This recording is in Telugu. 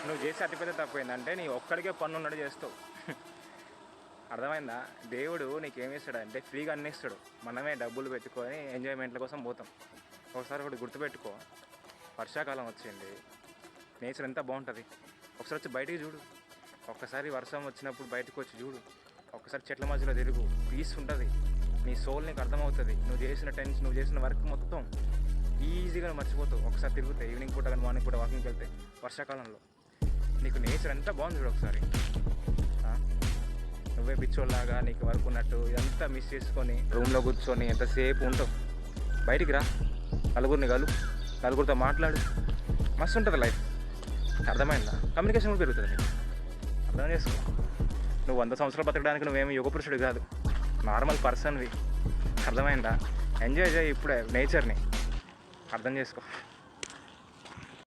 నువ్వు చేసే అతిపెద్ద తప్పు ఏంటంటే నీ ఒక్కడికే పన్ను ఉన్నట్టు చేస్తావు. అర్థమైందా? దేవుడు నీకేం ఇస్తాడంటే ఫ్రీగా అన్నీ ఇస్తాడు. మనమే డబ్బులు పెట్టుకొని ఎంజాయ్మెంట్ల కోసం పోతాం. ఒకసారి ఒకటి గుర్తుపెట్టుకో, వర్షాకాలం వచ్చింది, నేచర్ ఎంత బాగుంటుంది. ఒకసారి వచ్చి బయటికి చూడు. ఒక్కసారి వర్షం వచ్చినప్పుడు బయటకు వచ్చి చూడు. ఒక్కసారి చెట్ల మధ్యలో తిరుగు, పీస్ ఉంటుంది. నీ సోల్ నీకు అర్థమవుతుంది. నువ్వు చేసిన టెన్షన్, నువ్వు చేసిన వర్క్ మొత్తం ఈజీగా మర్చిపోతావు. ఒకసారి తిరుగుతాయి ఈవినింగ్ పూట కానీ మార్నింగ్ పూట వాకింగ్కి వెళ్తే వర్షాకాలంలో నీకు నేచర్ ఎంత బాగుంది చూడు ఒకసారి. నువ్వే పిచ్చోళ్ళలాగా నీకు వర్క్ ఉన్నట్టు ఇదంతా మిస్ చేసుకొని రూమ్లో కూర్చొని ఎంతసేపు ఉంటావు. బయటికి రా, నలుగురితో మాట్లాడు, మస్తు ఉంటుంది లైఫ్. అర్థమైందా? కమ్యూనికేషన్ కూడా పెరుగుతుంది నీకు. అర్థం చేసుకో. నువ్వు 100 సంవత్సరాలు బతకడానికి నువ్వేమి యుగ పురుషుడు కాదు, నార్మల్ పర్సన్వి. అర్థమైందా? ఎంజాయ్ చేయి ఇప్పుడే నేచర్ని. అర్థం చేసుకో.